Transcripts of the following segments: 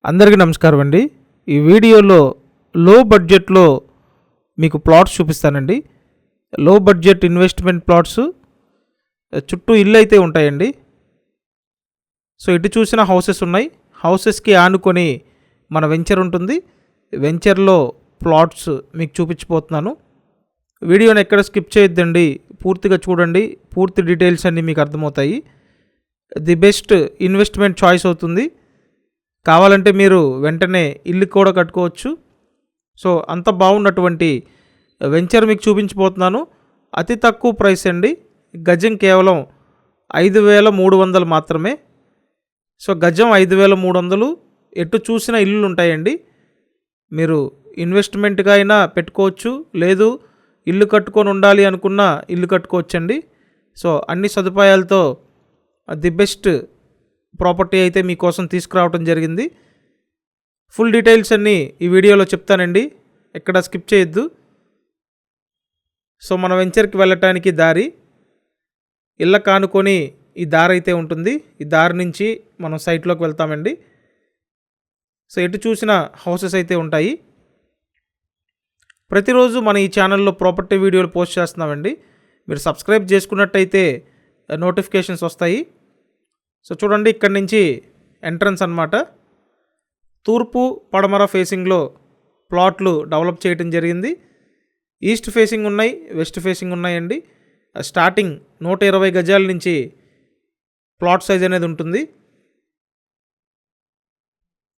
అందరికీ నమస్కారం అండి. ఈ వీడియోలో లో బడ్జెట్లో మీకు ప్లాట్స్ చూపిస్తానండి. లో బడ్జెట్ ఇన్వెస్ట్మెంట్ ప్లాట్స్ చుట్టూ ఇల్లు అయితే ఉంటాయండి. సో ఇటు చూసిన హౌసెస్ ఉన్నాయి. హౌసెస్కి ఆనుకొని మన వెంచర్ ఉంటుంది. వెంచర్లో ప్లాట్స్ మీకు చూపించిపోతున్నాను. వీడియోని ఎక్కడ స్కిప్ చేయొద్దండి, పూర్తిగా చూడండి. పూర్తి డీటెయిల్స్ అన్నీ మీకు అర్థమవుతాయి. ది బెస్ట్ ఇన్వెస్ట్మెంట్ చాయిస్ అవుతుంది. కావాలంటే మీరు వెంటనే ఇల్లు కూడా కట్టుకోవచ్చు. సో అంత బాగున్నటువంటి వెంచర్ మీకు చూపించబోతున్నాను. అతి తక్కువ ప్రైస్ అండి. గజం కేవలం 5,300 మాత్రమే. సో గజం 5,300. ఎటు చూసిన ఇల్లులు ఉంటాయండి. మీరు ఇన్వెస్ట్మెంట్గా అయినా పెట్టుకోవచ్చు, లేదు ఇల్లు కట్టుకొని ఉండాలి అనుకున్నా ఇల్లు కట్టుకోవచ్చండి. సో అన్ని సదుపాయాలతో ది బెస్ట్ ప్రాపర్టీ అయితే మీకోసం తీసుకురావడం జరిగింది. ఫుల్ డీటెయిల్స్ అన్నీ ఈ వీడియోలో చెప్తానండి, ఎక్కడ స్కిప్ చేయొద్దు. సో మన వెంచర్కి వెళ్ళటానికి దారి, ఇళ్ళ కానుకొని ఈ దారి అయితే ఉంటుంది. ఈ దారి నుంచి మనం సైట్లోకి వెళ్తామండి. సో ఎటు చూసిన హౌసెస్ అయితే ఉంటాయి. ప్రతిరోజు మన ఈ ఛానల్లో ప్రాపర్టీ వీడియోలు పోస్ట్ చేస్తున్నామండి. మీరు సబ్స్క్రైబ్ చేసుకున్నట్టయితే నోటిఫికేషన్స్ వస్తాయి. సో చూడండి, ఇక్కడి నుంచి ఎంట్రన్స్ అన్నమాట. తూర్పు పడమర ఫేసింగ్లో ప్లాట్లు డెవలప్ చేయడం జరిగింది. ఈస్ట్ ఫేసింగ్ ఉన్నాయి, వెస్ట్ ఫేసింగ్ ఉన్నాయండి. స్టార్టింగ్ 120 గజాల నుంచి ప్లాట్ సైజ్ అనేది ఉంటుంది.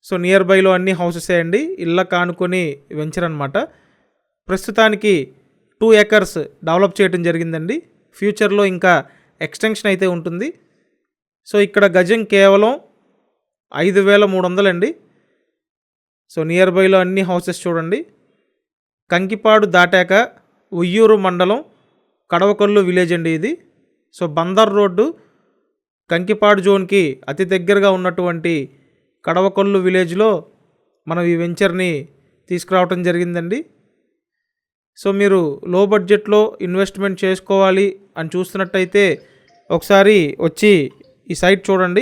సో నియర్ బైలో అన్ని హౌసెస్ అండి. ఇళ్ళ కానుకొని వెంచర్ అనమాట. ప్రస్తుతానికి 2 acres డెవలప్ చేయడం జరిగిందండి. ఫ్యూచర్లో ఇంకా ఎక్స్టెన్షన్ అయితే ఉంటుంది. సో ఇక్కడ గజం కేవలం 5,300 అండి. సో నియర్ బైలో అన్ని హౌసెస్ చూడండి. కంకిపాడు దాటాక ఉయ్యూరు మండలం కడవకొల్లు విలేజ్ అండి ఇది. సో బందర్ రోడ్డు కంకిపాడు జోన్కి అతి దగ్గరగా ఉన్నటువంటి కడవకొల్లు విలేజ్లో మనం ఈ వెంచర్ని తీసుకురావటం జరిగిందండి. సో మీరు లో బడ్జెట్లో ఇన్వెస్ట్మెంట్ చేసుకోవాలి అని చూస్తున్నట్టయితే ఒకసారి వచ్చి ఈ సైట్ చూడండి.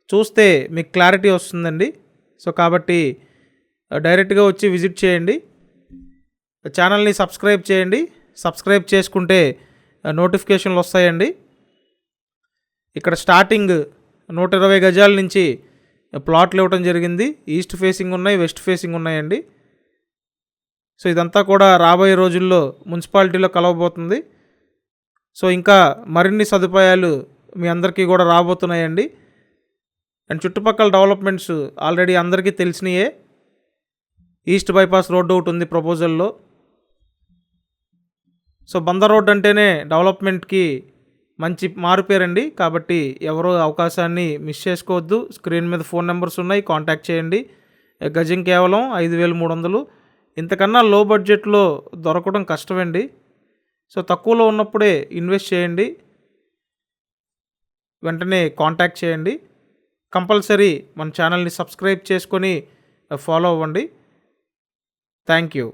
చూస్తే మీకు క్లారిటీ వస్తుందండి. సో కాబట్టి డైరెక్ట్గా వచ్చి విజిట్ చేయండి. ఛానల్ని సబ్స్క్రైబ్ చేయండి. సబ్స్క్రైబ్ చేసుకుంటే నోటిఫికేషన్లు వస్తాయండి. ఇక్కడ స్టార్టింగ్ 120 గజాల నుంచి ప్లాట్లు ఇవ్వటం జరిగింది. ఈస్ట్ ఫేసింగ్ ఉన్నాయి, వెస్ట్ ఫేసింగ్ ఉన్నాయండి. సో ఇదంతా కూడా రాబోయే రోజుల్లో మున్సిపాలిటీలో కలవబోతుంది. సో ఇంకా మరిన్ని సదుపాయాలు మీ అందరికీ కూడా రాబోతున్నాయండి. అండ్ చుట్టుపక్కల డెవలప్మెంట్స్ ఆల్రెడీ అందరికీ తెలిసినాయే. ఈస్ట్ బైపాస్ రోడ్డు ఒకటి ఉంది ప్రపోజల్లో. సో బందర్ రోడ్ అంటేనే డెవలప్మెంట్కి మంచి మారుపేరండి. కాబట్టి ఎవరో అవకాశాన్ని మిస్ చేసుకోవద్దు. స్క్రీన్ మీద ఫోన్ నెంబర్స్ ఉన్నాయి, కాంటాక్ట్ చేయండి. గజం కేవలం 5,300. ఇంతకన్నా లో బడ్జెట్లో దొరకడం కష్టమండి. సో తక్కువలో ఉన్నప్పుడే ఇన్వెస్ట్ చేయండి. వెంటనే కాంటాక్ట్ చేయండి. కంపల్సరీ మన ఛానల్ని సబ్స్క్రైబ్ చేసుకొని ఫాలో అవ్వండి. Thank you.